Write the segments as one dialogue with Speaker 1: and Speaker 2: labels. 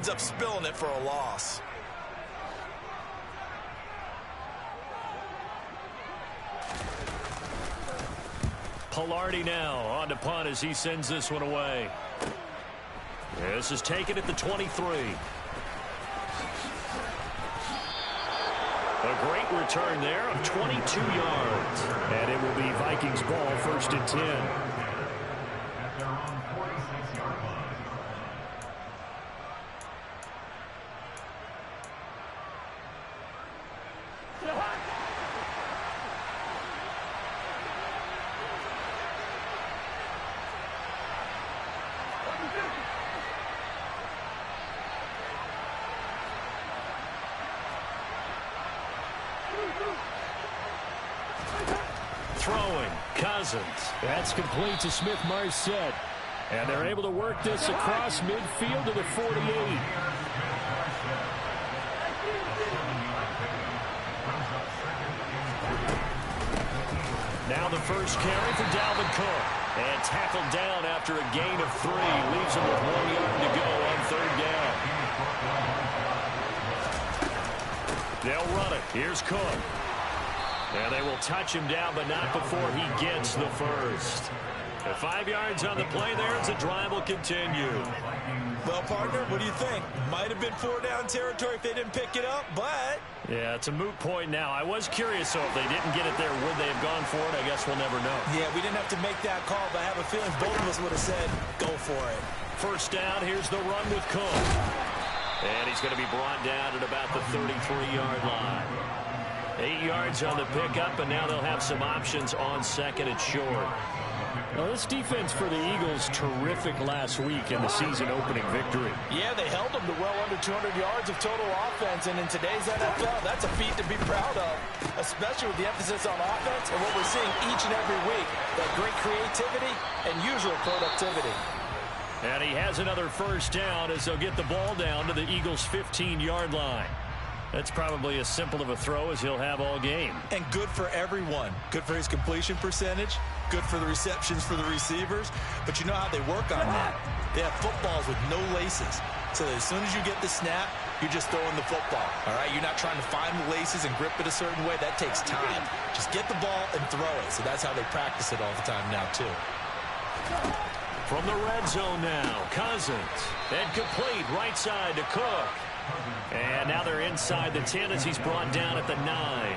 Speaker 1: ends up spilling it for a loss.
Speaker 2: Pilardi now on to punt as he sends this one away. This is taken at the 23. A great return there of 22 yards. And it will be Vikings ball, 1st and 10. Throwing, Cousins. That's complete to Smith-Marset. And they're able to work this across midfield to the 48. Now the first carry for Dalvin Cook. And tackled down after a gain of 3. Leaves him with 1 yard to go on 3rd down. They'll run it. Here's Cook. And they will touch him down, but not before he gets the first. And 5 yards on the play there as the drive will continue.
Speaker 1: Well, partner, what do you think? Might have been 4-down territory if they didn't pick it up, but...
Speaker 2: Yeah, it's a moot point now. I was curious, so if they didn't get it there, would they have gone for it? I guess we'll never know.
Speaker 1: Yeah, we didn't have to make that call, but I have a feeling both of us would have said, go for it.
Speaker 2: 1st down, here's the run with Cook. And he's going to be brought down at about the 33-yard line. 8 yards on the pickup, and now they'll have some options on 2nd and short. Well, this defense for the Eagles, terrific last week in the season-opening victory.
Speaker 1: Yeah, they held them to well under 200 yards of total offense, and in today's NFL, that's a feat to be proud of, especially with the emphasis on offense and what we're seeing each and every week, that great creativity and usual productivity.
Speaker 2: And he has another 1st down as they'll get the ball down to the Eagles' 15-yard line. That's probably as simple of a throw as he'll have all game.
Speaker 1: And good for everyone. Good for his completion percentage. Good for the receptions for the receivers. But you know how they work on that. They have footballs with no laces. So that as soon as you get the snap, you're just throwing the football. All right? You're not trying to find the laces and grip it a certain way. That takes time. Just get the ball and throw it. So that's how they practice it all the time now, too.
Speaker 2: From the red zone now, Cousins. And complete right side to Cook. And now they're inside the 10 as he's brought down at the 9.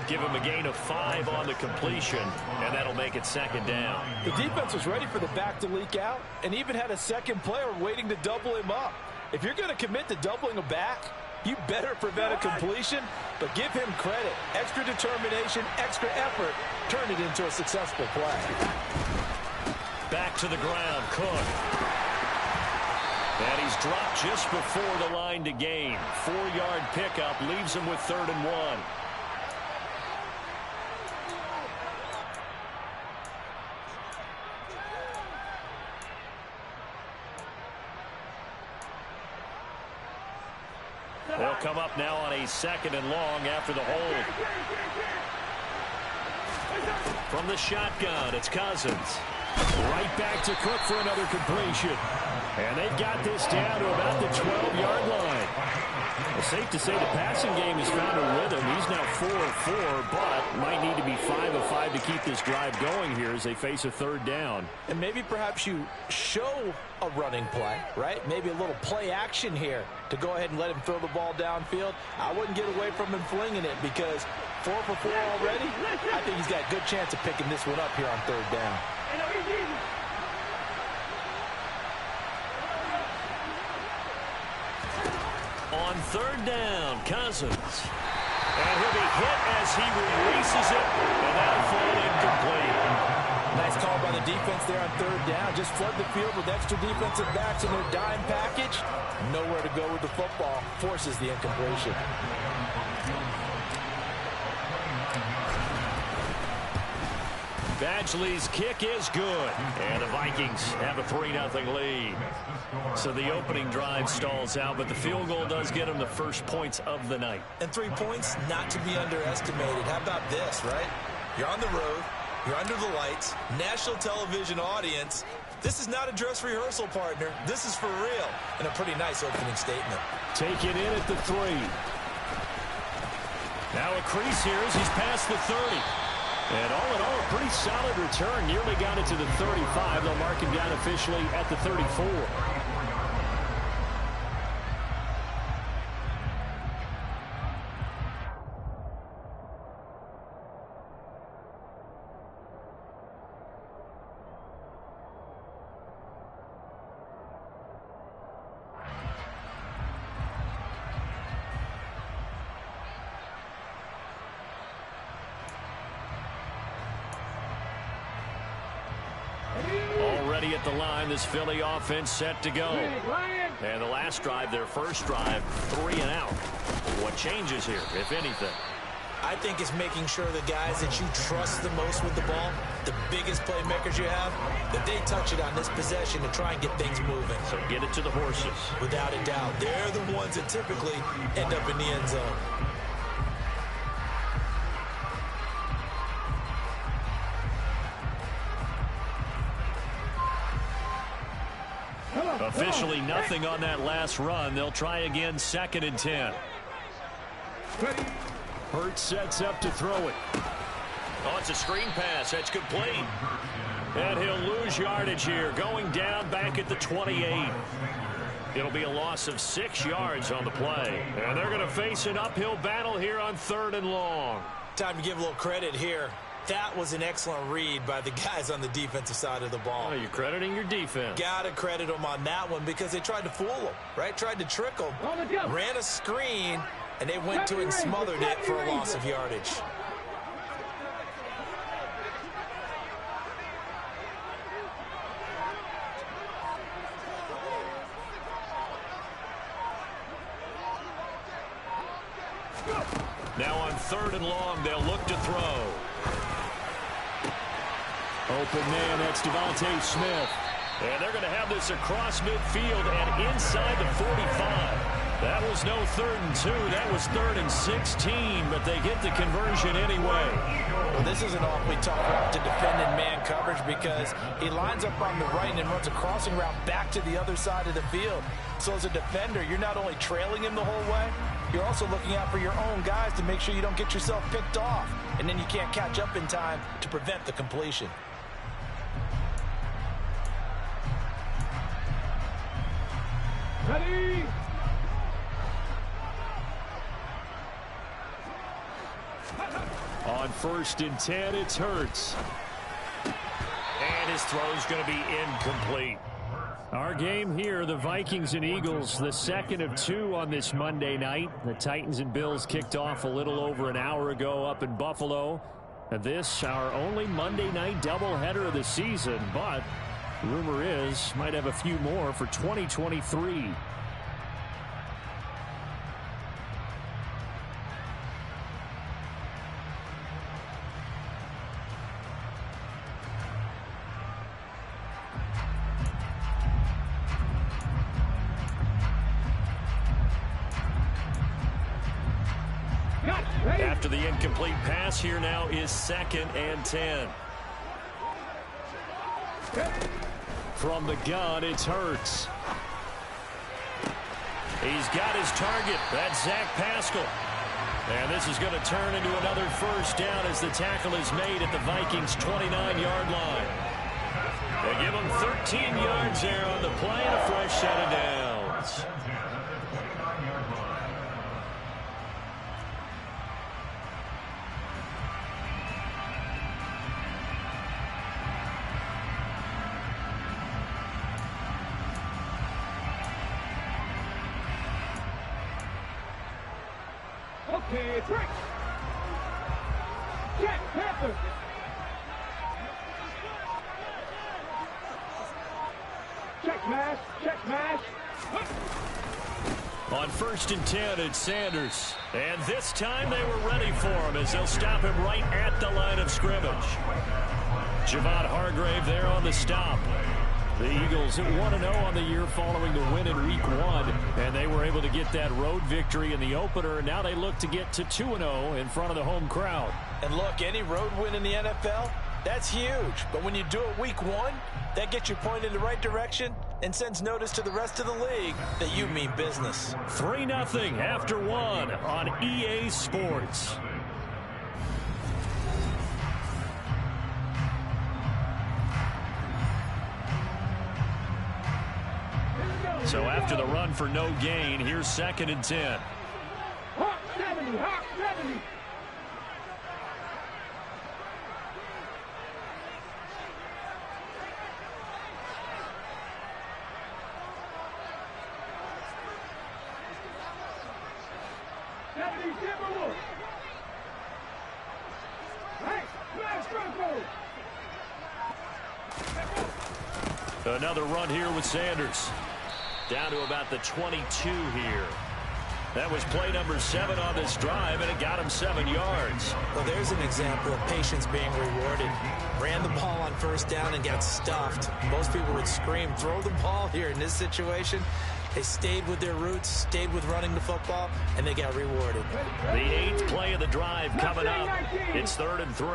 Speaker 2: Give him a gain of 5 on the completion, and that'll make it 2nd down.
Speaker 3: The defense was ready for the back to leak out and even had a second player waiting to double him up. If you're going to commit to doubling a back, you better prevent a completion, but give him credit. Extra determination, extra effort, turn it into a successful play.
Speaker 2: Back to the ground, Cook. And he's dropped just before the line to gain. 4-yard pickup leaves him with 3rd and 1. They'll come up now on a 2nd and long after the hold. From the shotgun, it's Cousins. Right back to Cook for another completion. And they've got this down to about the 12-yard line. It's safe to say the passing game has found a rhythm. He's now 4 of 4, but might need to be 5 of 5 to keep this drive going here as they face a 3rd down.
Speaker 3: And maybe perhaps you show a running play, right? Maybe a little play action here to go ahead and let him throw the ball downfield. I wouldn't get away from him flinging it because 4 for 4 already. I think he's got a good chance of picking this one up here on 3rd down.
Speaker 2: On 3rd down, Cousins. And he'll be hit as he releases it, and that'll fall incomplete.
Speaker 3: Nice call by the defense there on 3rd down. Just flood the field with extra defensive backs in their dime package. Nowhere to go with the football. Forces the incompletion.
Speaker 2: Badgley's kick is good. And the Vikings have a 3-0 lead. So the opening drive stalls out, but the field goal does get them the first points of the night.
Speaker 1: And 3 points not to be underestimated. How about this, right? You're on the road. You're under the lights. National television audience. This is not a dress rehearsal, partner. This is for real, and a pretty nice opening statement.
Speaker 2: Take it in at the 3. Now a crease here as he's past the 30. And all in all, a pretty solid return. Nearly got it to the 35. They'll mark him down officially at the 34. Already at the line, this Philly offense set to go. And the last drive, their first drive, 3 and out. What changes here, if anything?
Speaker 1: I think it's making sure the guys that you trust the most with the ball, the biggest playmakers you have, that they touch it on this possession to try and get things moving.
Speaker 2: So get it to the horses.
Speaker 1: Without a doubt. They're the ones that typically end up in the end zone.
Speaker 2: Officially nothing on that last run. They'll try again, 2nd and 10. Hurts sets up to throw it. Oh, it's a screen pass. That's complete. And he'll lose yardage here. Going down back at the 28. It'll be a loss of 6 yards on the play. And they're going to face an uphill battle here on 3rd and long.
Speaker 1: Time to give a little credit here. That was an excellent read by the guys on the defensive side of the ball.
Speaker 2: Oh, you're crediting your defense.
Speaker 1: Got to credit them on that one because they tried to fool them, right? Tried to trick them. Ran a screen, and they went to it and smothered it for a loss of yardage.
Speaker 2: Now on 3rd and long, they'll look to throw. Open man, that's Devontae Smith. And they're going to have this across midfield and inside the 45. That was no 3rd and 2. That was 3rd and 16, but they get the conversion anyway.
Speaker 3: Well, this is an awfully tough route to defend in man coverage because he lines up on the right and then runs a crossing route back to the other side of the field. So as a defender, you're not only trailing him the whole way, you're also looking out for your own guys to make sure you don't get yourself picked off. And then you can't catch up in time to prevent the completion.
Speaker 4: Ready?
Speaker 2: On 1st and 10, it's Hurts. And his throw's going to be incomplete. Our game here, the Vikings and Eagles, the 2nd of 2 on this Monday night. The Titans and Bills kicked off a little over an hour ago up in Buffalo. And this, our only Monday night doubleheader of the season, but rumor is might have a few more for 2023. After the incomplete pass, here now is 2nd and 10. From the gun, it's Hurts. He's got his target. That's Zach Pascal. And this is going to turn into another 1st down as the tackle is made at the Vikings' 29-yard line. They give him 13 yards there on the play and a fresh set of downs.
Speaker 4: Okay, it's right. Check, Panther. Check mash, check mash.
Speaker 2: On 1st and 10, it's Sanders. And this time they were ready for him as they'll stop him right at the line of scrimmage. Javon Hargrave there on the stop. The Eagles at 1-0 on the year following the win in Week 1, and they were able to get that road victory in the opener. Now they look to get to 2-0 in front of the home crowd.
Speaker 3: And look, any road win in the NFL, That's huge. But when you do it week one, that gets you pointed in the right direction and sends notice to the rest of the league that you mean business.
Speaker 2: 3-0 after one on EA Sports. So after the run for no gain, here's 2nd and 10.
Speaker 4: Hawk 70, Hawk 70.
Speaker 2: Another run here with Sanders. Down to about the 22 here. That was play number 7 on this drive, and it got him 7 yards.
Speaker 3: Well, there's an example of patience being rewarded. Ran the ball on 1st down and got stuffed. Most people would scream, throw the ball here. In this situation, they stayed with their roots, stayed with running the football, and they got rewarded.
Speaker 2: The 8th play of the drive coming up. It's 3rd and 3.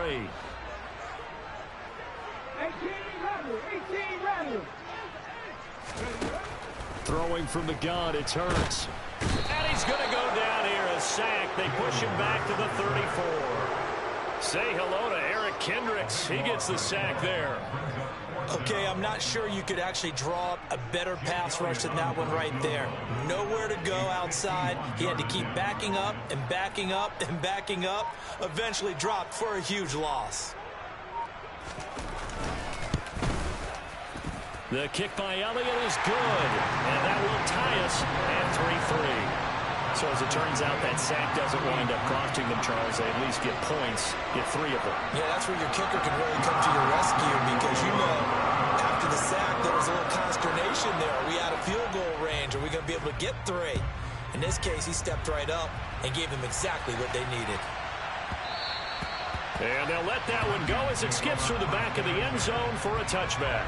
Speaker 4: 18 rattle.
Speaker 2: Throwing from the gun, it's Hurts. And he's going to go down here, a sack. They push him back to the 34. Say hello to Eric Kendricks. He gets the sack there.
Speaker 3: Okay, I'm not sure you could actually draw up a better pass rush than that one right there. Nowhere to go outside. He had to keep backing up and backing up and backing up. Eventually dropped for a huge loss.
Speaker 2: The kick by Elliott is good, and that will tie us at 3-3. So as it turns out, that sack doesn't wind up costing them, Charles. They at least get points, get 3 of them.
Speaker 3: Yeah, that's where your kicker can really come to your rescue because, you know, after the sack, there was a little consternation there. Are we out of field goal range? Are we going to be able to get 3? In this case, he stepped right up and gave them exactly what they needed.
Speaker 2: And they'll let that one go as it skips through the back of the end zone for a touchback.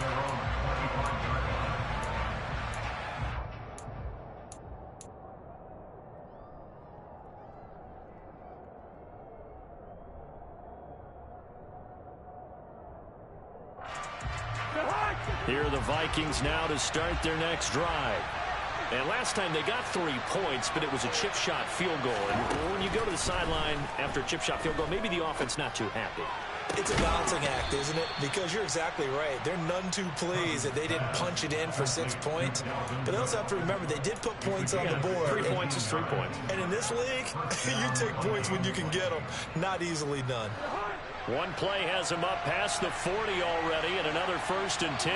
Speaker 2: Here are the Vikings now to start their next drive. And last time they got 3 points, but it was a chip shot field goal. And when you go to the sideline after a chip shot field goal, maybe the offense not too happy.
Speaker 3: It's a balancing act, isn't it? Because you're exactly right. They're none too pleased that they didn't punch it in for 6 points. But they also have to remember they did put points on the board.
Speaker 2: 3 points is 3 points.
Speaker 3: And in this league, you take points when you can get them. Not easily done.
Speaker 2: One play has him up past the 40 already, and another 1st and 10.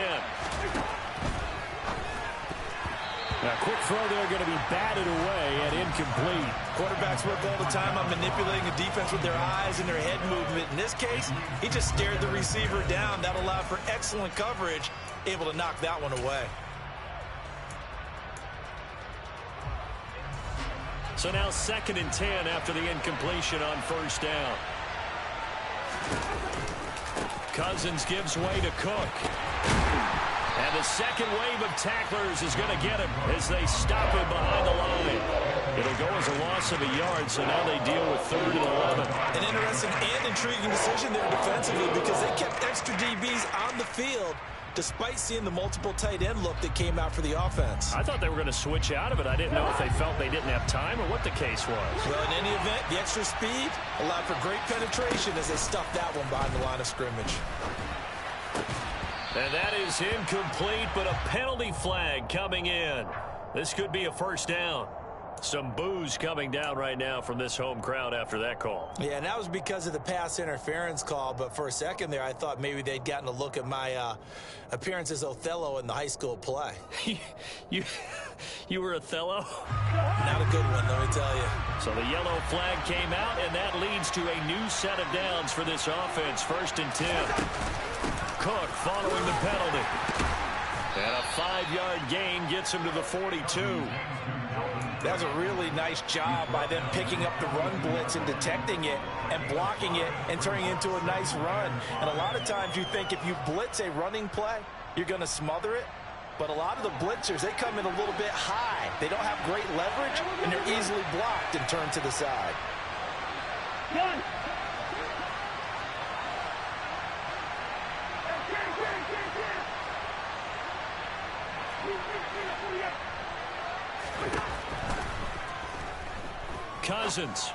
Speaker 2: A quick throw there going to be batted away and incomplete.
Speaker 3: Quarterbacks work all the time on manipulating the defense with their eyes and their head movement. In this case, he just stared the receiver down. That allowed for excellent coverage, able to knock that one away.
Speaker 2: So now 2nd and 10 after the incompletion on 1st down. Cousins gives way to Cook. And the second wave of tacklers is going to get him as they stop him behind the line. It'll go as a loss of a yard, so now they deal with 3rd and 11.
Speaker 3: An interesting and intriguing decision there defensively because they kept extra DBs on the field despite seeing the multiple tight end look that came out for the offense.
Speaker 2: I thought they were going to switch out of it. I didn't know if they felt they didn't have time or what the case was.
Speaker 3: Well, in any event, the extra speed allowed for great penetration as they stuffed that one behind the line of scrimmage.
Speaker 2: And that is incomplete, but a penalty flag coming in. This could be a 1st down. Some boos coming down right now from this home crowd after that call.
Speaker 3: Yeah, and that was because of the pass interference call, but for a second there, I thought maybe they'd gotten a look at my appearance as Othello in the high school play.
Speaker 2: You were Othello?
Speaker 3: Not a good one, let me tell you.
Speaker 2: So the yellow flag came out, and that leads to a new set of downs for this offense. 1st and 10. Cook following the penalty. And a 5-yard gain gets him to the 42.
Speaker 3: That was a really nice job by them picking up the run blitz and detecting it and blocking it and turning it into a nice run. And a lot of times you think if you blitz a running play, you're going to smother it. But a lot of the blitzers, they come in a little bit high. They don't have great leverage, and they're easily blocked and turned to the side.
Speaker 2: Cousins.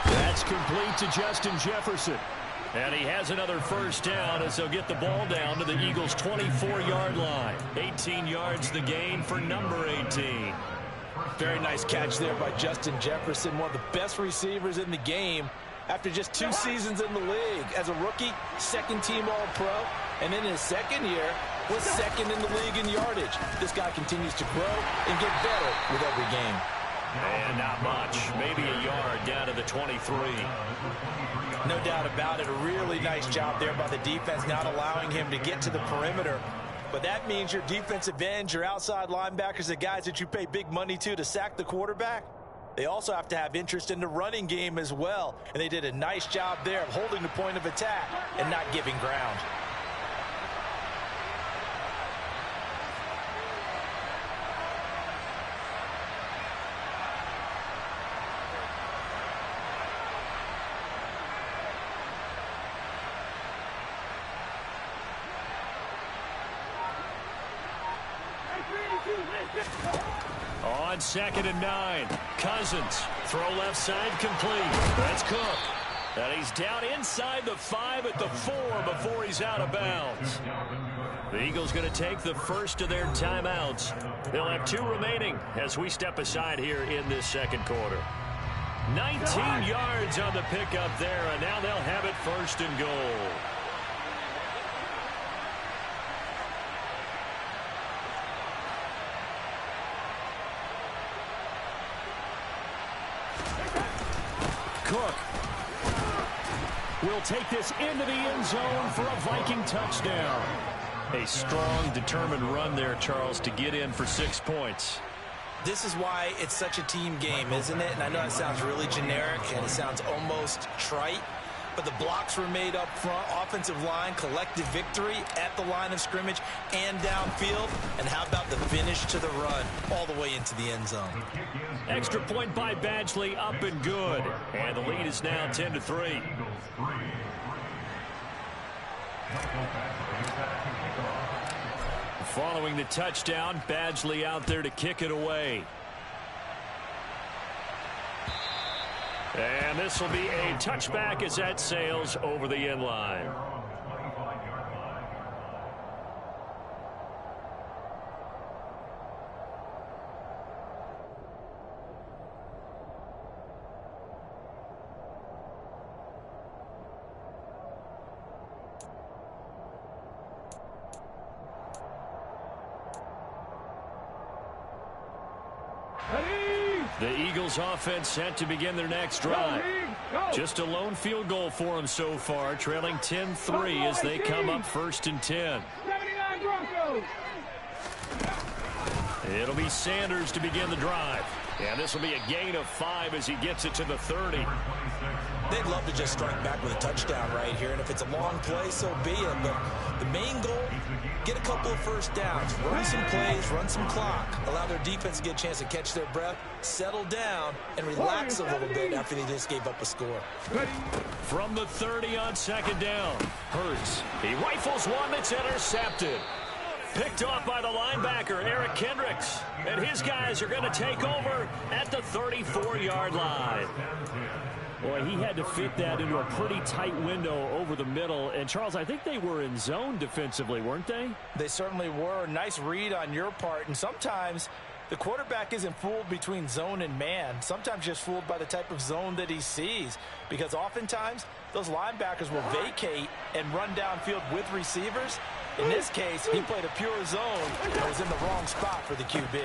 Speaker 2: That's complete to Justin Jefferson. And he has another first down as they'll get the ball down to the Eagles' 24-yard line. 18 yards the gain for number 18.
Speaker 3: Very nice catch there by Justin Jefferson, one of the best receivers in the game. After just 2 seasons in the league as a rookie, second-team All-Pro, and in his second year was second in the league in yardage. This guy continues to grow and get better with every game.
Speaker 2: And not much, maybe a yard down to the 23.
Speaker 3: No doubt about it, a really nice job there by the defense, not allowing him to get to the perimeter. But that means your defensive ends, your outside linebackers, the guys that you pay big money to sack the quarterback, they also have to have interest in the running game as well. And they did a nice job there of holding the point of attack and not giving ground.
Speaker 2: On 2nd and 9, Cousins. Throw left side complete. That's Cook. And he's down inside the 5 at the 4 before he's out of bounds. The Eagles going to take the first of their timeouts. They'll have 2 remaining as we step aside here in this second quarter. 19 yards on the pickup there, and now they'll have it 1st and goal. Cook will take this into the end zone for a Viking touchdown. A strong, determined run there, Charles, to get in for 6 points.
Speaker 3: This is why it's such a team game, isn't it? And I know it sounds really generic and it sounds almost trite, but the blocks were made up front, offensive line, collective victory at the line of scrimmage and downfield. And how about the finish to the run all the way into the end zone?
Speaker 2: Extra point by Badgley, up and good. And the lead is now 10-3. Following the touchdown, Badgley out there to kick it away. And this will be a touchback as that sails over the end line. The Eagles offense set to begin their next drive. Just a lone field goal for them so far, trailing 10-3 as they come up 1st and 10. It'll be Sanders to begin the drive. And this will be a gain of 5 as he gets it to the 30.
Speaker 3: They'd love to just strike back with a touchdown right here, and if it's a long play, so be it. But the main goal, get a couple of first downs, run some plays, run some clock, allow their defense to get a chance to catch their breath, settle down, and relax a little bit after they just gave up a score.
Speaker 2: From the 30 on 2nd down, Hurts. He rifles one that's intercepted. Picked off by the linebacker, Eric Kendricks. And his guys are going to take over at the 34-yard line. Boy, he had to fit that into a pretty tight window over the middle. And, Charles, I think they were in zone defensively, weren't they?
Speaker 3: They certainly were. Nice read on your part. And sometimes the quarterback isn't fooled between zone and man. Sometimes just fooled by the type of zone that he sees. Because oftentimes, those linebackers will vacate and run downfield with receivers. In this case, he played a pure zone and was in the wrong spot for the QB.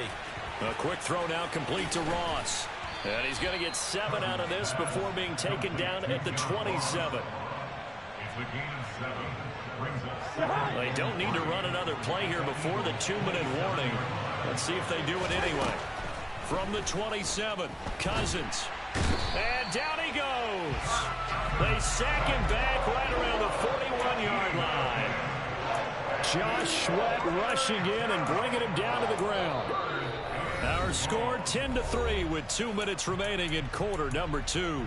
Speaker 2: A quick throw now complete to Ross. And he's going to get 7 out of this before being taken down at the 27. They don't need to run another play here before the 2-minute warning. Let's see if they do it anyway. From the 27, Cousins. And down he goes. They sack him back right around the 41-yard line. Josh Sweat rushing in and bringing him down to the ground. Our score 10-3 with 2 minutes remaining in quarter number 2.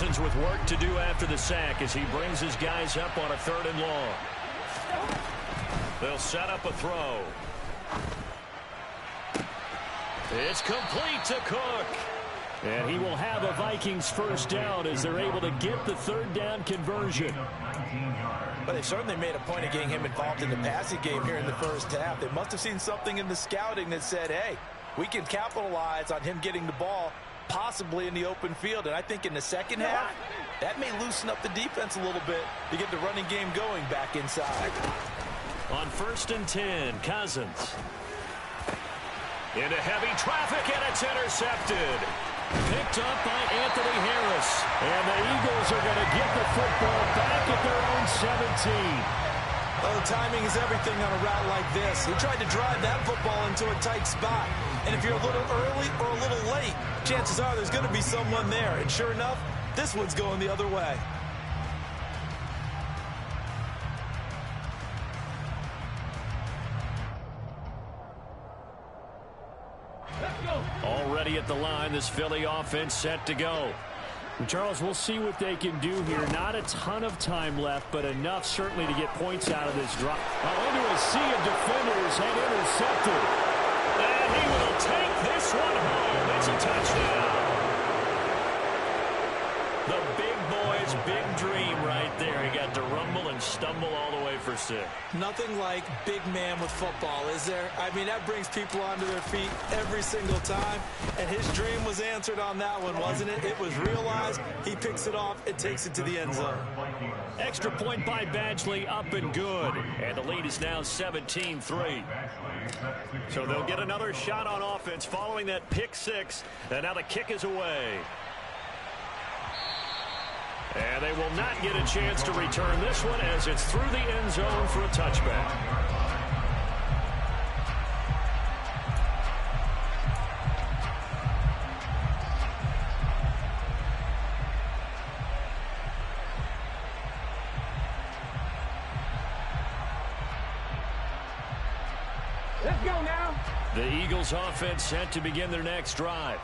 Speaker 2: Cousins with work to do after the sack as he brings his guys up on a 3rd and long. They'll set up a throw. It's complete to Cook. And he will have a Vikings first down as they're able to get the 3rd down conversion.
Speaker 3: But they certainly made a point of getting him involved in the passing game here in the first half. They must have seen something in the scouting that said, hey, we can capitalize on him getting the ball possibly in the open field. And I think in the second half, that may loosen up the defense a little bit to get the running game going back inside.
Speaker 2: On 1st and 10, Cousins. Into heavy traffic, and it's intercepted. Picked up by Anthony Harris. And the Eagles are going to get the football back at their own 17.
Speaker 3: Well, timing is everything on a route like this. He tried to drive that football into a tight spot. And if you're a little early or a little late, chances are there's going to be someone there. And sure enough, this one's going the other way.
Speaker 2: Already at the line, this Philly offense set to go. And Charles, we'll see what they can do here. Not a ton of time left, but enough certainly to get points out of this drop. Under a sea of defenders and intercepted. And he will take this one home. It's a touchdown. The big boy's big dream right there. He got to rumble and stumble all the way for 6.
Speaker 3: Nothing like big man with football, is there? I mean, that brings people onto their feet every single time. And his dream was answered on that one, wasn't it? It was realized. He picks it off and takes it to the end zone.
Speaker 2: Extra point by Badgley, up and good. And the lead is now 17-3. So they'll get another shot on offense following that pick 6. And now the kick is away. And they will not get a chance to return this one as it's through the end zone for a touchback.
Speaker 4: Let's go now.
Speaker 2: The Eagles offense set to begin their next drive.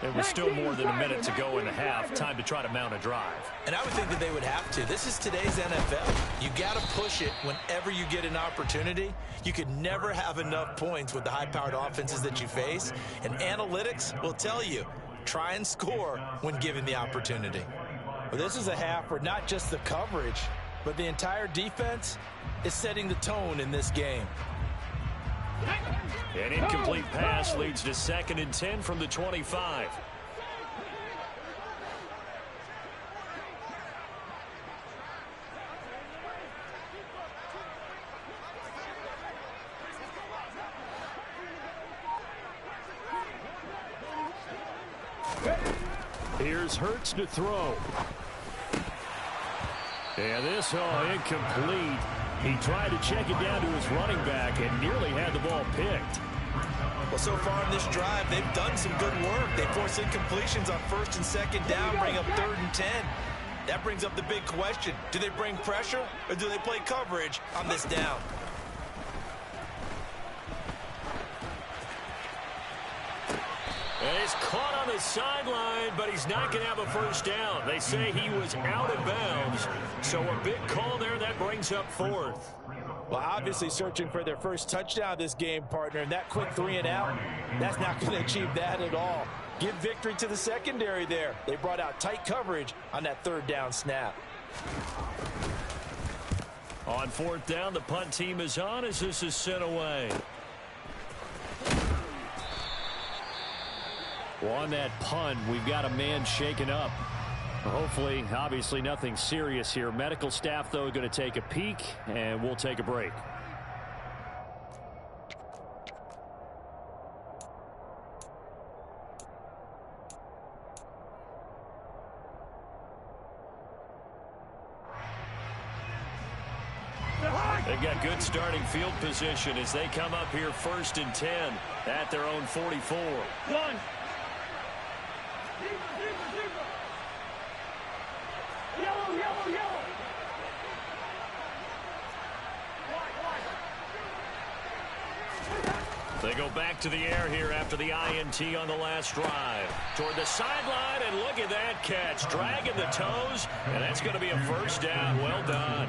Speaker 2: It was still more than a minute to go in the half. Time to try to mount a drive.
Speaker 3: And I would think that they would have to. This is today's NFL. You got to push it whenever you get an opportunity. You could never have enough points with the high-powered offenses that you face. And analytics will tell you, try and score when given the opportunity. Well, this is a half where not just the coverage, but the entire defense is setting the tone in this game.
Speaker 2: An incomplete pass leads to 2nd and 10 from the 25. Here's Hurts to throw. And this incomplete. He tried to check it down to his running back and nearly had the ball picked.
Speaker 3: Well, so far in this drive, they've done some good work. They force incompletions on 1st and 2nd down, bring up 3rd and 10. That brings up the big question. Do they bring pressure or do they play coverage on this down?
Speaker 2: And he's caught on the sideline, but he's not going to have a first down. They say he was out of bounds, so a big call there that brings up 4th.
Speaker 3: Well, obviously searching for their first touchdown this game, partner, and that quick 3 and out, that's not going to achieve that at all. Give victory to the secondary there. They brought out tight coverage on that 3rd down snap.
Speaker 2: On 4th down, the punt team is on as this is sent away. Well, on that punt, we've got a man shaken up. Hopefully, obviously nothing serious here. Medical staff, though, going to take a peek, and we'll take a break. They've got good starting field position as they come up here 1st and 10 at their own 44.
Speaker 4: One. Yellow, yellow, yellow.
Speaker 2: They go back to the air here after the INT on the last drive. Toward the sideline, and look at that catch. Dragging the toes, and that's going to be a first down. Well done.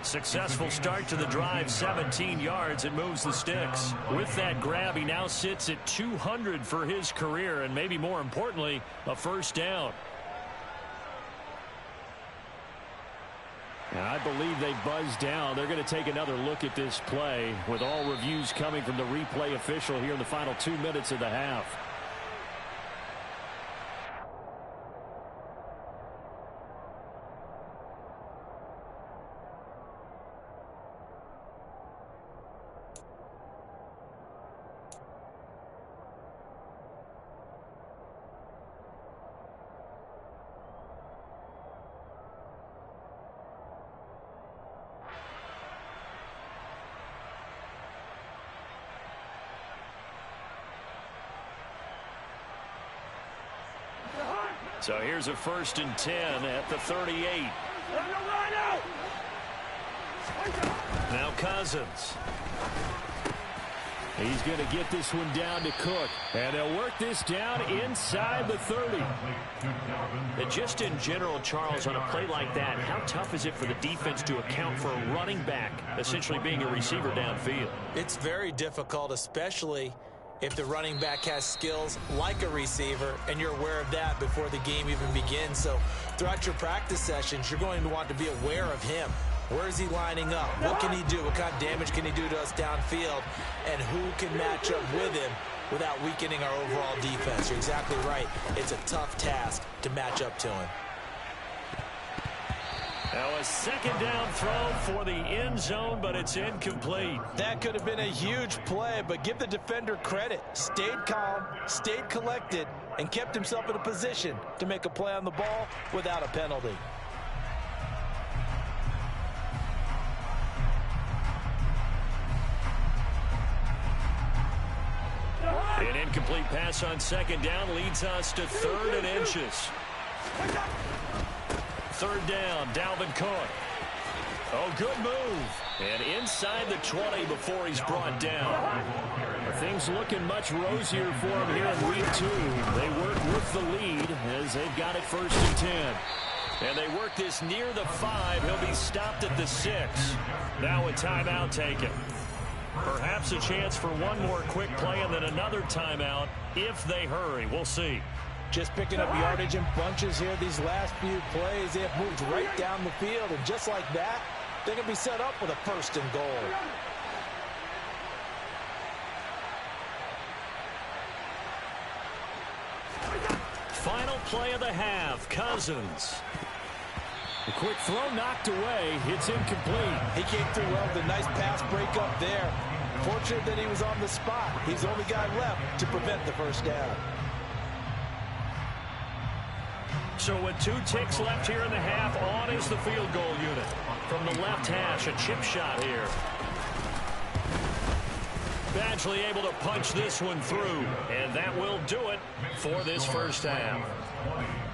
Speaker 2: Successful start to the drive, 17 yards, and moves the sticks. With that grab, he now sits at 200 for his career, and maybe more importantly, a first down. And I believe they buzzed down. They're going to take another look at this play with all reviews coming from the replay official here in the final 2 minutes of the half. So here's a 1st and 10 at the 38. Now Cousins. He's going to get this one down to Cook. And they'll work this down inside the 30. And just in general, Charles, on a play like that, how tough is it for the defense to account for a running back essentially being a receiver downfield?
Speaker 1: It's very difficult, especially if the running back has skills like a receiver, and you're aware of that before the game even begins. So throughout your practice sessions, you're going to want to be aware of him. Where is he lining up? What can he do? What kind of damage can he do to us downfield? And who can match up with him without weakening our overall defense? You're exactly right. It's a tough task to match up to him.
Speaker 2: Now a 2nd down throw for the end zone, but it's incomplete.
Speaker 3: That could have been a huge play, but give the defender credit. Stayed calm, stayed collected, and kept himself in a position to make a play on the ball without a penalty.
Speaker 2: An incomplete pass on 2nd down leads us to 3rd and inches. 3rd down, Dalvin Cook. Oh, good move. And inside the 20 before he's brought down. Things looking much rosier for him here in week 2. They work with the lead as they've got it 1st and 10. And they work this near the 5. He'll be stopped at the 6. Now a timeout taken. Perhaps a chance for one more quick play and then another timeout if they hurry. We'll see.
Speaker 3: Just picking up yardage in bunches here these last few plays. They have moved right down the field, and just like that, they can be set up with a 1st and goal.
Speaker 2: Final play of the half, Cousins. A quick throw knocked away. It's incomplete.
Speaker 3: He came through well with a nice pass break up there. Fortunate that he was on the spot. He's the only guy left to prevent the 1st down.
Speaker 2: So with 2 ticks left here in the half, on is the field goal unit. From the left hash, a chip shot here. Badgley able to punch this one through, and that will do it for this 1st half.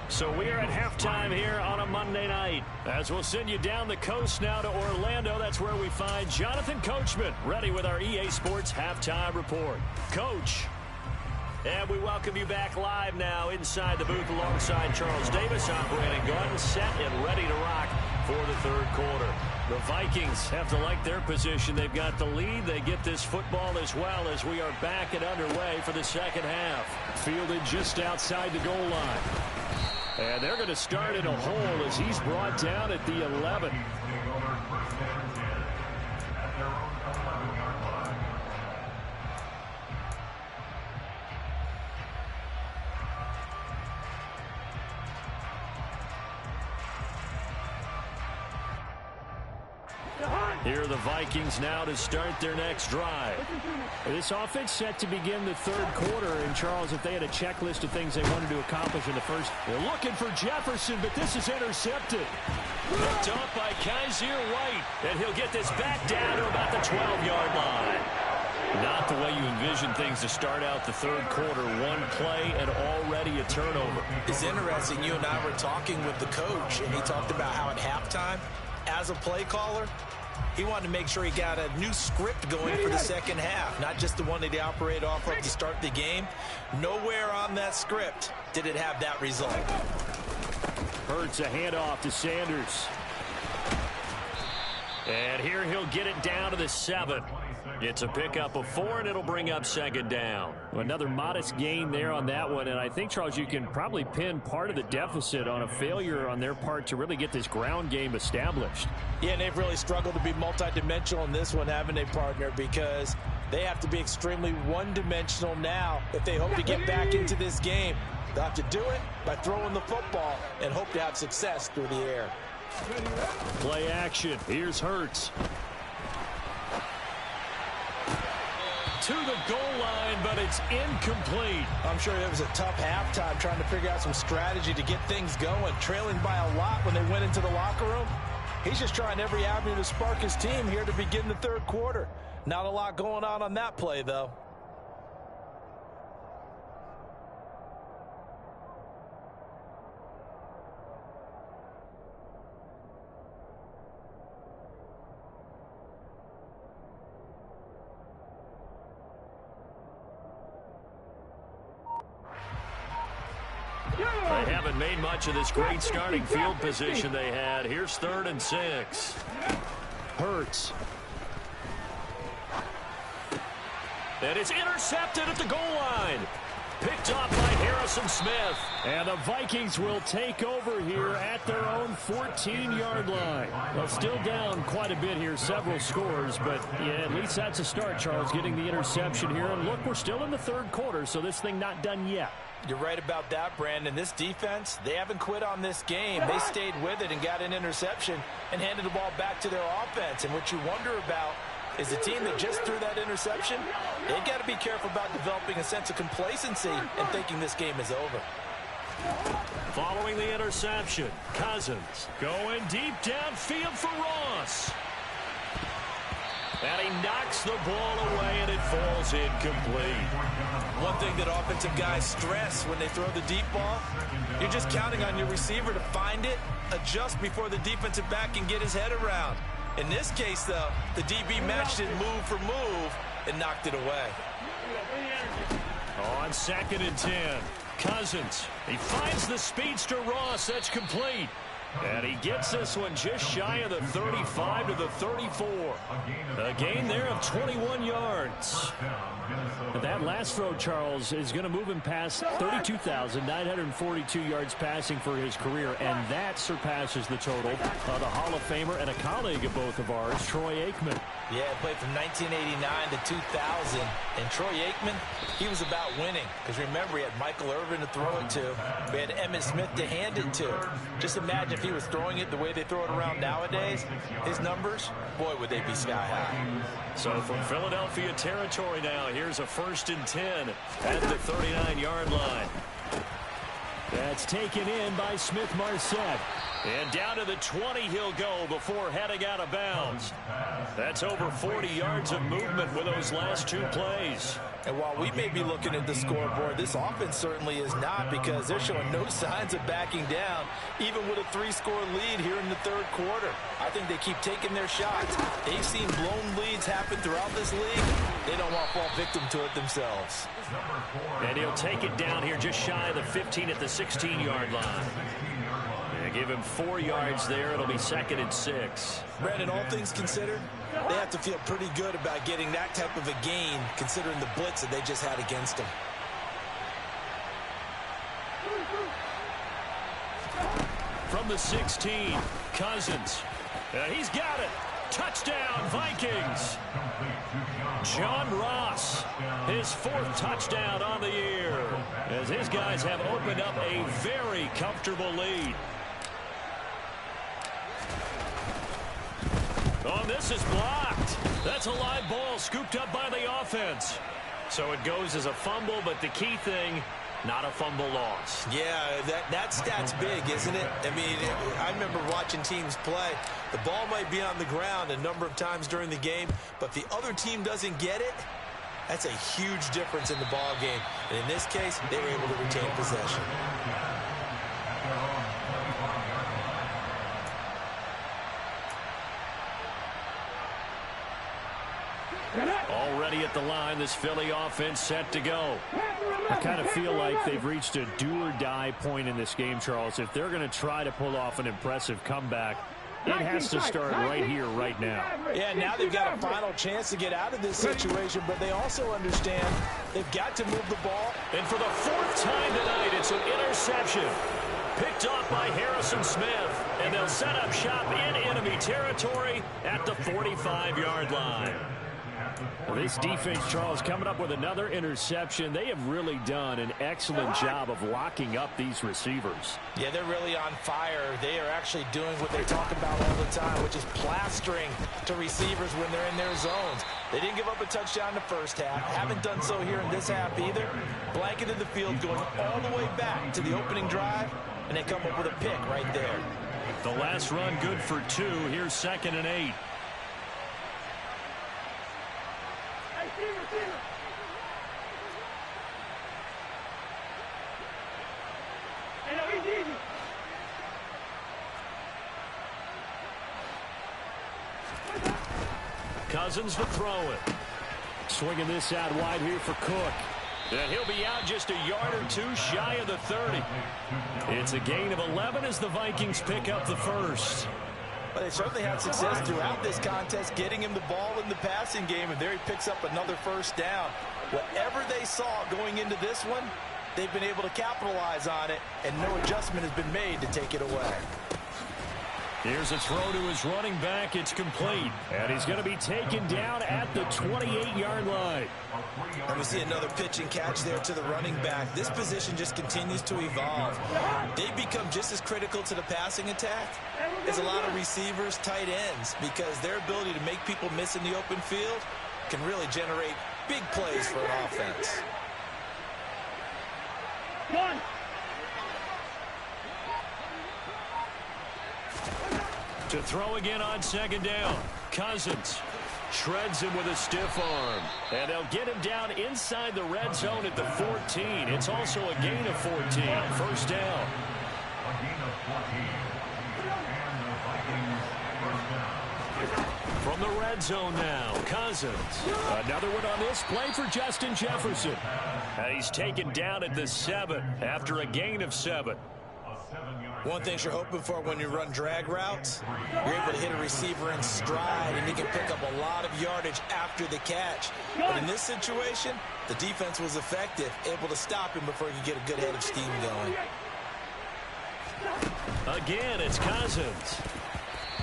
Speaker 2: So we are at halftime here on a Monday night. As we'll send you down the coast now to Orlando, that's where we find Jonathan Coachman, ready with our EA Sports Halftime Report. Coach. And we welcome you back live now inside the booth alongside Charles Davis. I'm Brandon Gordon, set and ready to rock for the 3rd quarter. The Vikings have to like their position. They've got the lead. They get this football as well as we are back and underway for the 2nd half. Fielded just outside the goal line. And they're going to start in a hole as he's brought down at the 11. Here are the Vikings now to start their next drive. This offense set to begin the 3rd quarter. And, Charles, if they had a checklist of things they wanted to accomplish in the first, they're looking for Jefferson, but this is intercepted. Picked up by Kaiser White. And he'll get this back down to about the 12-yard line. Not the way you envision things to start out the 3rd quarter. One play and already a turnover.
Speaker 1: It's interesting. You and I were talking with the coach, and he talked about how at halftime, as a play caller,
Speaker 3: He wanted to make sure he got a new script going for the second half, not just the one that he operated off of to start the game. Nowhere on that script did it have that result.
Speaker 2: Hurts a handoff to Sanders. And here he'll get it down to the 7. It's a pickup of 4, and it'll bring up second down.
Speaker 5: Another modest gain there on that one, and I think, Charles, you can probably pin part of the deficit on a failure on their part to really get this ground game established.
Speaker 3: Yeah, and they've really struggled to be multidimensional in this one, haven't they, partner? Because they have to be extremely one-dimensional now if they hope to get back into this game. They'll have to do it by throwing the football and hope to have success through the air.
Speaker 2: Play action. Here's Hurts. To the goal line, but it's incomplete.
Speaker 3: I'm sure it was a tough halftime trying to figure out some strategy to get things going. Trailing by a lot when they went into the locker room. He's just trying every avenue to spark his team here to begin the third quarter. Not a lot going on that play, though.
Speaker 2: They haven't made much of this great starting field position they had. Here's 3rd and 6.
Speaker 5: Hurts.
Speaker 2: And it's intercepted at the goal line. Picked off by Harrison Smith.
Speaker 5: And the Vikings will take over here at their own 14-yard line. Well, still down quite a bit here, several scores, but yeah, at least that's a start, Charles, getting the interception here. And look, we're still in the third quarter, so this thing not done yet.
Speaker 3: You're right about that, Brandon. This defense, they haven't quit on this game. They stayed with it and got an interception and handed the ball back to their offense. And what you wonder about is the team that just threw that interception, they've got to be careful about developing a sense of complacency and thinking this game is over.
Speaker 2: Following the interception, Cousins going deep downfield for Ross. And he knocks the ball away, and it falls incomplete.
Speaker 3: One thing that offensive guys stress when they throw the deep ball, you're just counting on your receiver to find it, adjust before the defensive back can get his head around. In this case, though, the DB matched it move for move and knocked it away.
Speaker 2: On 2nd and 10, Cousins. He finds the speedster Ross. That's complete. And he gets this one just shy of the 35 to the 34. A gain there of 21 yards.
Speaker 5: That last throw, Charles, is going to move him past 32,942 yards passing for his career, and that surpasses the total of the Hall of Famer and a colleague of both of ours, Troy Aikman.
Speaker 3: Yeah, played from 1989 to 2000. And Troy Aikman, he was about winning. Because remember, he had Michael Irvin to throw it to. We had Emmitt Smith to hand it to. Just imagine if he was throwing it the way they throw it around nowadays. His numbers, boy, would they be sky high.
Speaker 2: So from Philadelphia territory now, here's a 1st and 10 at the 39-yard line.
Speaker 5: That's taken in by Smith-Marset.
Speaker 2: And down to the 20 he'll go before heading out of bounds. That's over 40 yards of movement with those last 2 plays.
Speaker 3: And while we may be looking at the scoreboard, this offense certainly is not, because they're showing no signs of backing down, even with a 3-score lead here in the third quarter. I think they keep taking their shots. They've seen blown leads happen throughout this league. They don't want to fall victim to it themselves.
Speaker 2: And he'll take it down here just shy of the 15 at the 16-yard line. Give him 4 yards there. It'll be 2nd and 6.
Speaker 3: Brandon, all things considered, they have to feel pretty good about getting that type of a gain, considering the blitz that they just had against them.
Speaker 2: From the 16, Cousins. He's got it. Touchdown, Vikings. John Ross, his 4th touchdown on the year, as his guys have opened up a very comfortable lead. Oh, this is blocked. That's a live ball scooped up by the offense. So it goes as a fumble, but the key thing, not a fumble loss.
Speaker 3: Yeah, that stat's big, isn't it? I mean, I remember watching teams play. The ball might be on the ground a number of times during the game, but if the other team doesn't get it, that's a huge difference in the ball game. And in this case, they were able to retain possession.
Speaker 2: already at the line. This Philly offense set to go.
Speaker 5: I kind of feel like they've reached a do-or-die point in this game, Charles. If they're going to try to pull off an impressive comeback, it has to start right here, right now.
Speaker 3: Yeah, now they've got a final chance to get out of this situation, but they also understand they've got to move the ball.
Speaker 2: And for the 4th time tonight, it's an interception. Picked off by Harrison Smith, and they'll set up shop in enemy territory at the 45-yard line.
Speaker 5: Well, this defense, Charles, coming up with another interception. They have really done an excellent job of locking up these receivers.
Speaker 3: Yeah, they're really on fire. They are actually doing what they talk about all the time, which is plastering to receivers when they're in their zones. They didn't give up a touchdown in the first half. Haven't done so here in this half either. Blanketed the field, going all the way back to the opening drive, and they come up with a pick right there.
Speaker 2: The last run good for 2. Here's 2nd and 8. Cousins to throw it.
Speaker 5: Swinging this out wide here for Cook.
Speaker 2: And he'll be out just a yard or 2 shy of the 30. It's a gain of 11 as the Vikings pick up the first.
Speaker 3: But they certainly had success throughout this contest, getting him the ball in the passing game, and there he picks up another first down. Whatever they saw going into this one, they've been able to capitalize on it, and no adjustment has been made to take it away.
Speaker 2: Here's a throw to his running back. It's complete.
Speaker 5: And he's going to be taken down at the 28-yard line.
Speaker 3: And we see another pitch and catch there to the running back. This position just continues to evolve. They become just as critical to the passing attack as a lot of receivers, tight ends, because their ability to make people miss in the open field can really generate big plays for an offense.
Speaker 4: One.
Speaker 2: To throw again on 2nd down. Cousins shreds him with a stiff arm. And they'll get him down inside the red zone at the 14. It's also a gain of 14. First down. From the red zone now, Cousins.
Speaker 5: Another one on this play for Justin Jefferson.
Speaker 2: And he's taken down at the 7 after a gain of 7.
Speaker 3: One thing you're hoping for when you run drag routes, you're able to hit a receiver in stride, and you can pick up a lot of yardage after the catch. But in this situation, the defense was effective, able to stop him before he could get a good head of steam going.
Speaker 2: Again, it's Cousins.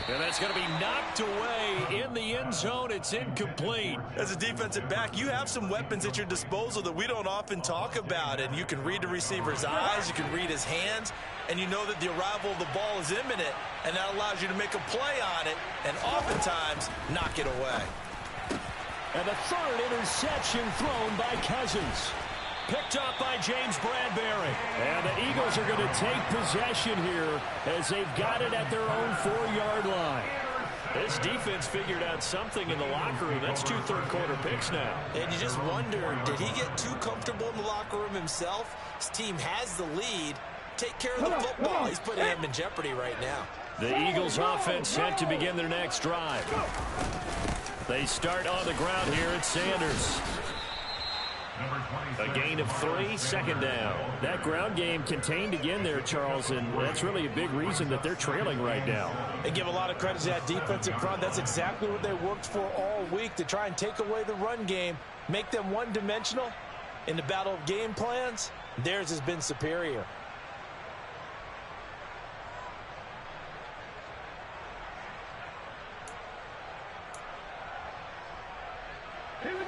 Speaker 2: And that's going to be knocked away in the end zone. It's incomplete.
Speaker 3: As a defensive back, you have some weapons at your disposal that we don't often talk about. And you can read the receiver's eyes, you can read his hands, and you know that the arrival of the ball is imminent, and that allows you to make a play on it and oftentimes knock it away.
Speaker 5: And the 3rd interception thrown by Cousins.
Speaker 2: Picked up by James Bradbury.
Speaker 5: And the Eagles are going to take possession here as they've got it at their own 4-yard line.
Speaker 2: This defense figured out something in the locker room. That's 2 third-quarter picks now.
Speaker 3: And you just wonder, did he get too comfortable in the locker room himself? His team has the lead. Take care of the football. He's putting him in jeopardy right now.
Speaker 2: The Eagles offense set to begin their next drive. They start on the ground here at Sanders. A gain of 3, 2nd down.
Speaker 5: That ground game contained again there, Charles, and that's really a big reason that they're trailing right now.
Speaker 3: They give a lot of credit to that defensive front. That's exactly what they worked for all week, to try and take away the run game, make them one-dimensional. In the battle of game plans, theirs has been superior.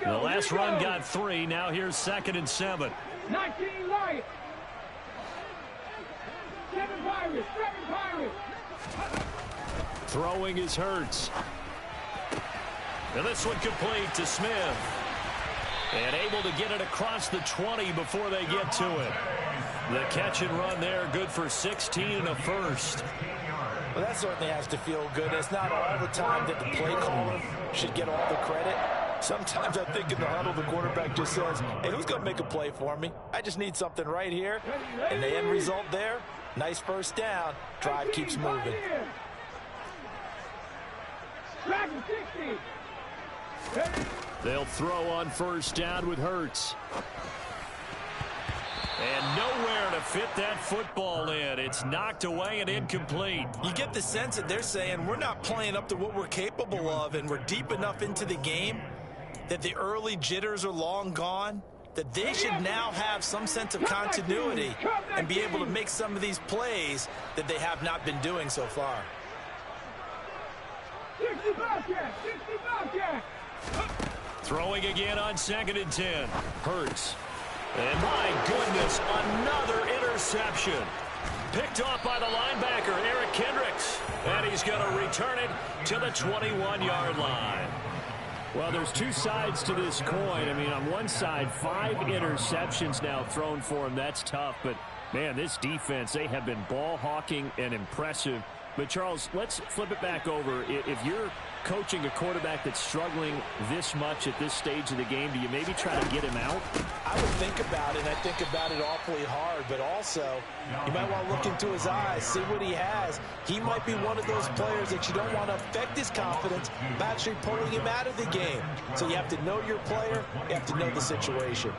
Speaker 2: The last run got 3. Now here's 2nd and 7.
Speaker 4: 19 Lions. 7 Pirates. 7 Pirates.
Speaker 2: Throwing is Hurts. And this one complete to Smith. And able to get it across the 20 before they get to it. The catch and run there, good for 16 and a first.
Speaker 3: Well, that certainly has to feel good. It's not all the time that the play caller should get all the credit. Sometimes I think in the huddle, the quarterback just says, hey, who's going to make a play for me? I just need something right here. And the end result there, nice first down. Drive keeps moving.
Speaker 5: They'll throw on first down with Hurts. And nowhere to fit that football in. It's knocked away and incomplete.
Speaker 1: You get the sense that they're saying we're not playing up to what we're capable of, and we're deep enough into the game that the early jitters are long gone, that they should now have some sense of continuity and be able to make some of these plays that they have not been doing so far.
Speaker 4: 60 Bobcat! 60 Bobcat!
Speaker 2: Throwing again on 2nd and 10. Hurts. And my goodness, another interception. Picked off by the linebacker, Eric Kendricks. And he's going to return it to the 21-yard line.
Speaker 5: Well, there's two sides to this coin. I mean, on one side, 5 interceptions now thrown for him. That's tough. But, man, this defense, they have been ball hawking and impressive. But, Charles, let's flip it back over. If you're coaching a quarterback that's struggling this much at this stage of the game, do you maybe try to get him out?
Speaker 3: I would think about it, and I think about it awfully hard. But also, you might want to look into his eyes, see what he has. He might be one of those players that you don't want to affect his confidence by actually pulling him out of the game. So you have to know your player. You have to know the situation.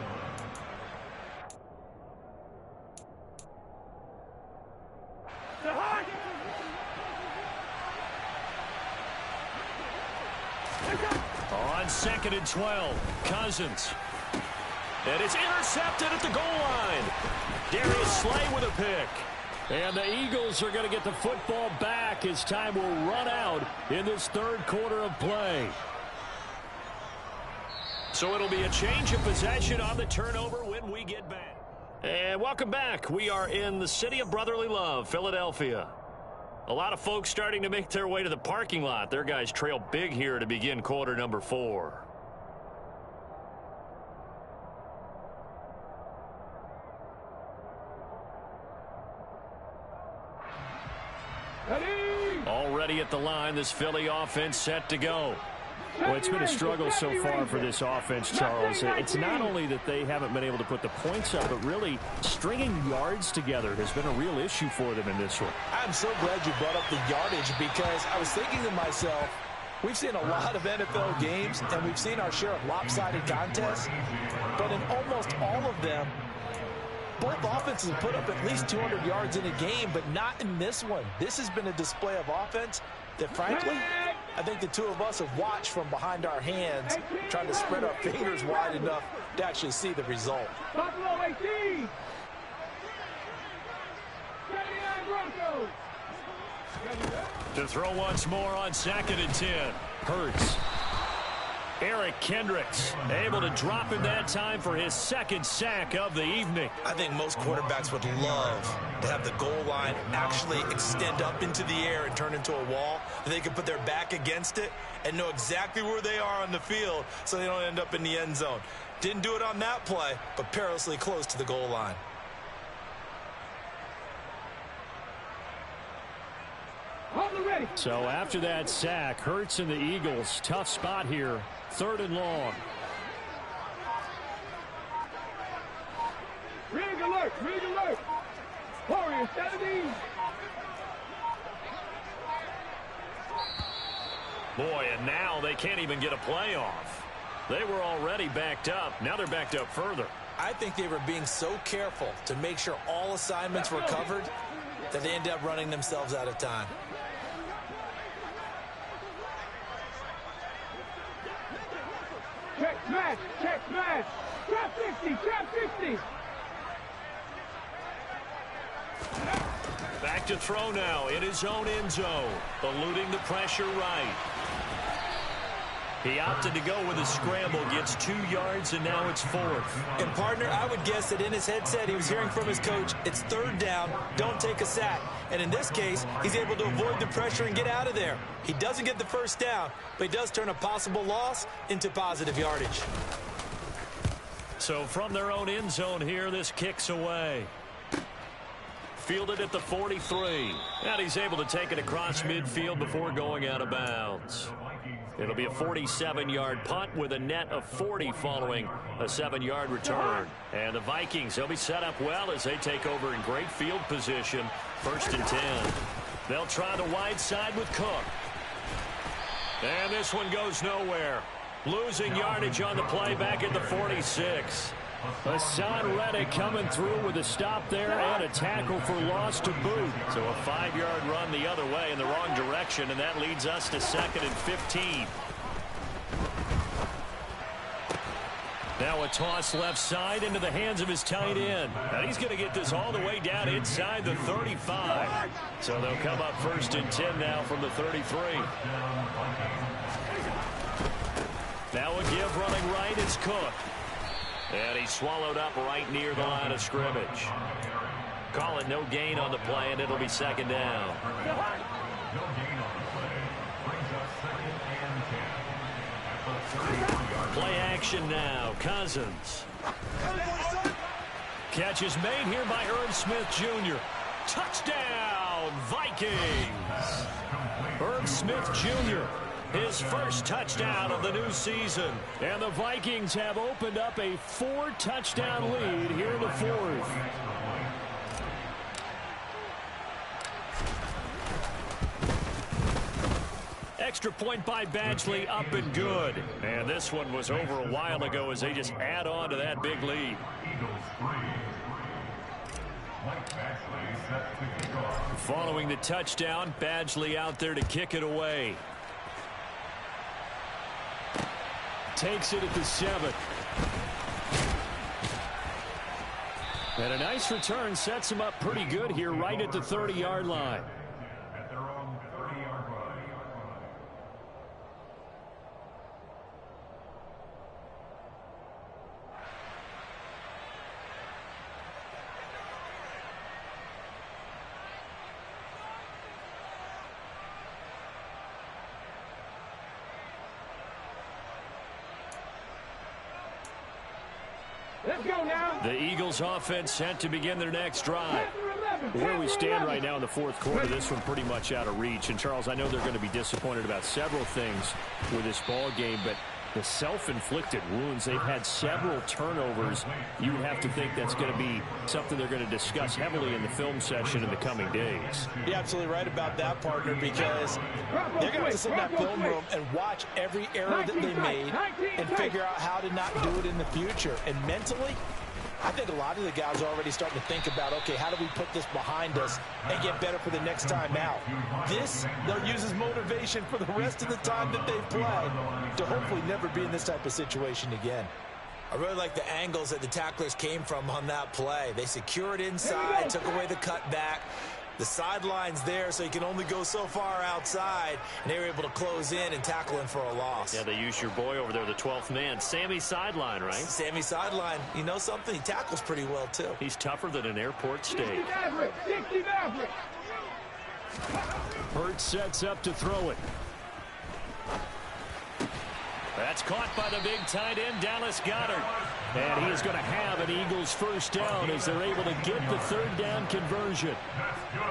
Speaker 2: On 2nd and 12, Cousins. And it's intercepted at the goal line. Darius Slay with a pick. And the Eagles are going to get the football back as time will run out in this third quarter of play. So it'll be a change of possession on the turnover when we get back. And welcome back. We are in the city of brotherly love, Philadelphia. A lot of folks starting to make their way to the parking lot. Their guys trail big here to begin quarter number 4. Already at the line, this Philly offense set to go.
Speaker 5: Well, it's been a struggle so far for this offense, Charles. It's not only that they haven't been able to put the points up, but really stringing yards together has been a real issue for them in this one.
Speaker 3: I'm so glad you brought up the yardage, because I was thinking to myself, we've seen a lot of NFL games, and we've seen our share of lopsided contests, but in almost all of them, both offenses put up at least 200 yards in a game, but not in this one. This has been a display of offense that, frankly, I think the two of us have watched from behind our hands, trying to spread our fingers wide enough to actually see the result.
Speaker 4: Buffalo 18! 79 Broncos!
Speaker 2: To throw once more on 2nd and 10. Hurts. Eric Kendricks able to drop in that time for his 2nd sack of the evening.
Speaker 1: I think most quarterbacks would love to have the goal line actually extend up into the air and turn into a wall, that they can put their back against it and know exactly where they are on the field so they don't end up in the end zone. Didn't do it on that play, but perilously close to the goal line.
Speaker 5: So after that sack, Hurts and the Eagles, tough spot here. 3rd and long.
Speaker 4: Rig alert! Rig alert! Warriors 17!
Speaker 2: Boy, and now they can't even get a playoff. They were already backed up. Now they're backed up further.
Speaker 3: I think they were being so careful to make sure all assignments were covered that they ended up running themselves out of time.
Speaker 4: Check smash! Check smash! Trap 60! Trap 60!
Speaker 2: Back to throw now in his own end zone. Eluding the pressure right. He opted to go with a scramble, gets 2 yards, and now it's 4th.
Speaker 3: And, partner, I would guess that in his headset he was hearing from his coach, it's 3rd down, don't take a sack. And in this case, he's able to avoid the pressure and get out of there. He doesn't get the 1st down, but he does turn a possible loss into positive yardage.
Speaker 2: So from their own end zone here, this kicks away. Fielded at the 43. And he's able to take it across midfield before going out of bounds. It'll be a 47-yard punt with a net of 40 following a 7-yard return. And the Vikings, they'll be set up well as they take over in great field position. 1st and 10. They'll try the wide side with Cook. And this one goes nowhere. Losing yardage on the play back at the 46.
Speaker 5: Hassan Reddick coming through with a stop there and a tackle for loss to boot.
Speaker 2: So a 5-yard run the other way in the wrong direction, and that leads us to 2nd and 15. Now a toss left side into the hands of his tight end. And he's going to get this all the way down inside the 35. So they'll come up 1st and 10 now from the 33. Now a give running right is Cook. And he's swallowed up right near the line of scrimmage. Call it no gain on the play, and it'll be 2nd down. Play action now. Cousins. Catch is made here by Irv Smith Jr. Touchdown, Vikings. Irv Smith Jr., his first touchdown of the new season.
Speaker 5: And the Vikings have opened up a 4-touchdown lead here in the 4th.
Speaker 2: Extra point by Badgley, up and good. And this one was over a while ago as they just add on to that big lead. Following the touchdown, Badgley out there to kick it away.
Speaker 5: Takes it at the 7. And a nice return sets him up pretty good here right at the 30-yard line.
Speaker 4: Let's go now.
Speaker 5: The Eagles offense set to begin their next drive. Where we stand right now in the 4th quarter, this one pretty much out of reach. And, Charles, I know they're going to be disappointed about several things with this ball game, but the self-inflicted wounds, they've had several turnovers. You would have to think that's going to be something they're going to discuss heavily in the film session in the coming days.
Speaker 3: You're absolutely right about that, partner, because they're going to have to sit in that film room and watch every error that they made and figure out how to not do it in the future. And mentally, I think a lot of the guys are already starting to think about, okay, how do we put this behind us and get better for the next time out? This, they'll use as motivation for the rest of the time that they play to hopefully never be in this type of situation again.
Speaker 1: I really like the angles that the tacklers came from on that play. They secured inside, took away the cutback. The sideline's there, so you can only go so far outside, and they were able to close in and tackle him for a loss.
Speaker 2: Yeah, they used your boy over there, the 12th man, Sammy Sideline, right?
Speaker 1: Sammy Sideline. You know something? He tackles pretty well, too.
Speaker 2: He's tougher than an airport steak.
Speaker 4: 60 Maverick.
Speaker 5: Hurts sets up to throw it.
Speaker 2: That's caught by the big tight end, Dallas Goedert.
Speaker 5: And he is going to have an Eagles first down as they're able to get the 3rd down conversion.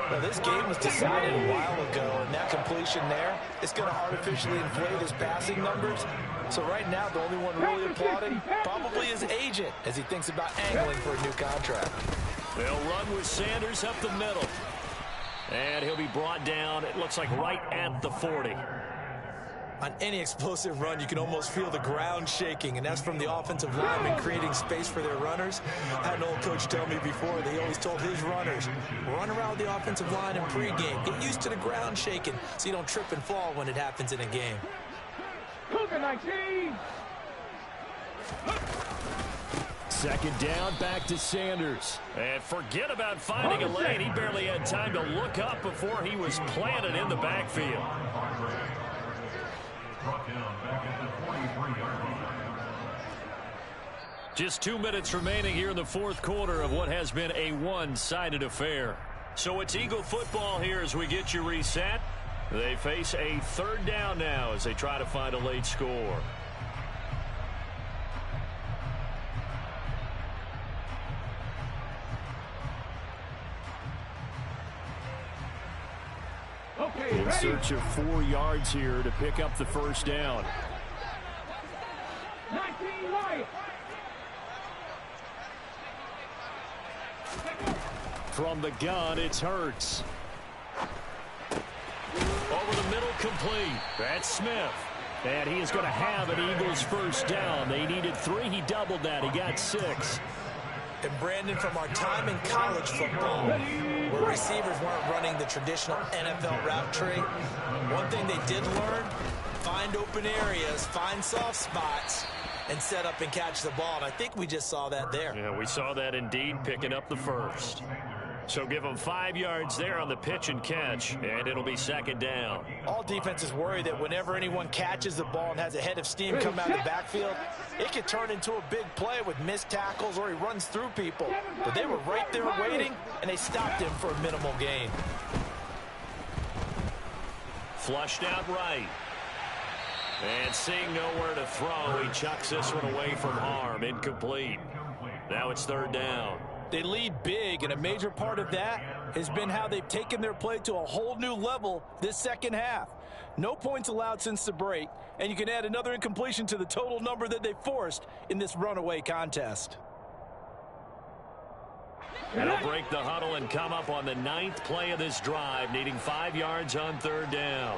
Speaker 3: Well, this game was decided a while ago, and that completion there, it's going to artificially inflate his passing numbers. So right now, the only one really applauding probably his agent as he thinks about angling for a new contract.
Speaker 2: They'll run with Sanders up the middle. And he'll be brought down, it looks like right at the 40.
Speaker 1: On any explosive run, you can almost feel the ground shaking, and that's from the offensive linemen creating space for their runners. I had an old coach tell me before, they always told his runners, run around the offensive line in pregame. Get used to the ground shaking so you don't trip and fall when it happens in a game.
Speaker 4: Cougar 19.
Speaker 5: 2nd down, back to Sanders.
Speaker 2: And forget about finding a lane. He barely had time to look up before he was planted in the backfield. Just 2 minutes remaining here in the 4th quarter of what has been a one-sided affair. So it's Eagle football here as we get you reset. They face a 3rd down now as they try to find a late score.
Speaker 4: Okay,
Speaker 5: In search of 4 yards here to pick up the first down.
Speaker 4: 19 Wyatt.
Speaker 5: From the gun, it's Hurts.
Speaker 2: Over the middle, complete. That's Smith.
Speaker 5: And he is going to have an Eagles first down. They needed 3. He doubled that. He got 6.
Speaker 1: And Brandon, from our time in college football, where receivers weren't running the traditional NFL route tree, one thing they did learn, find open areas, find soft spots, and set up and catch the ball. And I think we just saw that there.
Speaker 5: Yeah, we saw that indeed, picking up the first. So give them 5 yards there on the pitch and catch, and it'll be second down.
Speaker 3: All defenses worry that whenever anyone catches the ball and has a head of steam come out of the backfield, it could turn into a big play with missed tackles or he runs through people. But they were right there waiting, and they stopped him for a minimal gain.
Speaker 5: Flushed out right. And seeing nowhere to throw, he chucks this one away from harm. Incomplete. Now it's third down.
Speaker 3: They lead big, and a major part of that has been how they've taken their play to a whole new level this second half. No points allowed since the break, and you can add another incompletion to the total number that they forced in this runaway contest.
Speaker 5: And they'll break the huddle and come up on the 9th play of this drive, needing 5 yards on third down.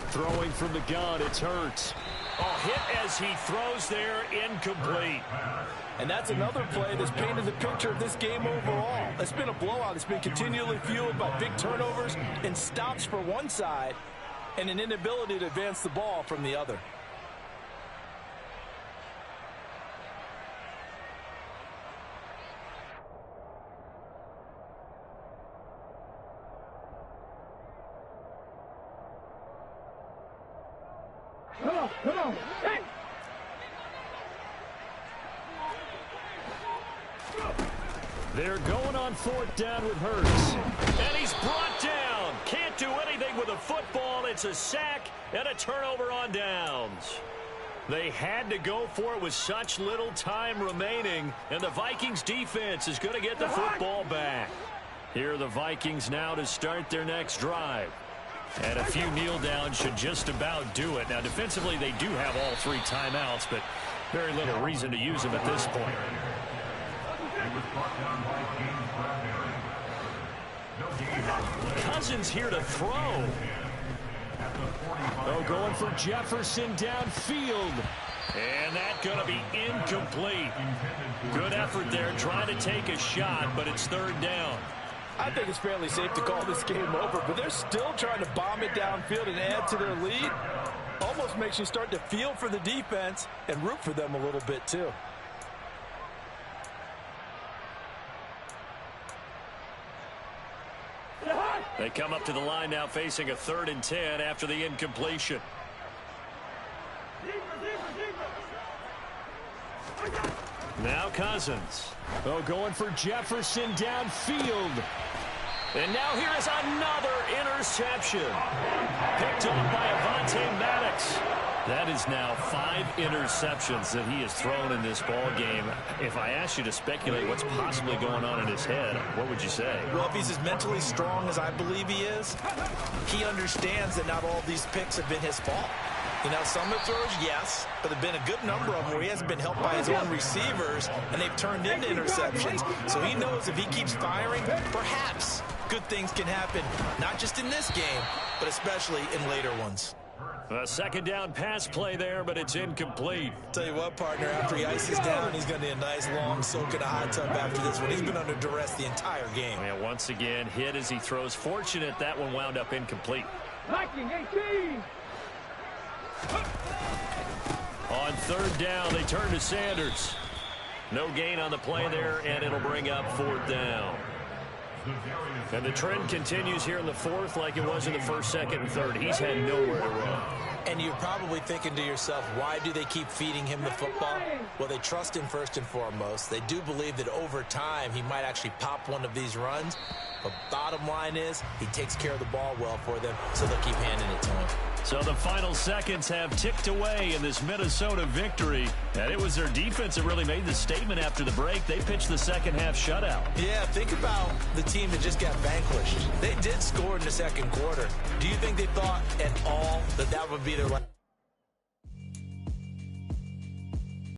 Speaker 5: Throwing from the gun, it's Hurts. Oh, hit as he throws there, incomplete.
Speaker 3: And that's another play that's painted the picture of this game overall. It's been a blowout. It's been continually fueled by big turnovers and stops for one side and an inability to advance the ball from the other.
Speaker 4: Come on. Hey.
Speaker 5: They're going on 4th down with Hurts. And he's brought down. Can't do anything with a football. It's a sack and a turnover on downs. They had to go for it with such little time remaining. And the Vikings defense is going to get the football back. Here are the Vikings now to start their next drive. And a few kneel downs should just about do it. Now, defensively, they do have all 3 timeouts, but very little reason to use them at this point. Cousins here to throw. Oh, going for Jefferson downfield. And that's going to be incomplete. Good effort there, trying to take a shot, but it's third down.
Speaker 3: I think it's fairly safe to call this game over, but they're still trying to bomb it downfield and add to their lead. Almost makes you start to feel for the defense and root for them a little bit, too.
Speaker 5: They come up to the line now facing a 3rd and 10 after the incompletion. Now Cousins. Oh, going for Jefferson downfield. And now here is another interception. Picked up by Avonte Maddox. That is now 5 interceptions that he has thrown in this ball game. If I asked you to speculate what's possibly going on in his head, what would you say?
Speaker 1: Well, if he's as mentally strong as I believe he is, he understands that not all these picks have been his fault. You know, some of the throws, yes, but there have been a good number of them where he hasn't been helped by his own receivers, and they've turned into interceptions. So he knows if he keeps firing, perhaps good things can happen, not just in this game, but especially in later ones.
Speaker 5: A 2nd down pass play there, but it's incomplete.
Speaker 1: Tell you what, partner, after he ices down, he's going to need a nice long soak in a hot tub after this one. He's been under duress the entire game.
Speaker 5: And once again, hit as he throws. Fortunate that one wound up incomplete.
Speaker 4: Viking 18.
Speaker 5: On 3rd down, they turn to Sanders. No gain on the play there, and it'll bring up 4th down. And the trend continues here in the 4th like it was in the 1st, 2nd, and 3rd. He's had nowhere to run.
Speaker 1: And you're probably thinking to yourself, why do they keep feeding him the football? Well, they trust him first and foremost. They do believe that over time he might actually pop one of these runs. But bottom line is he takes care of the ball well for them, so they'll keep handing it to him.
Speaker 5: So the final seconds have ticked away in this Minnesota victory. And it was their defense that really made the statement after the break. They pitched the second-half shutout.
Speaker 1: Yeah, think about the team that just got vanquished. They did score in the 2nd quarter. Do you think they thought at all that that would be their last?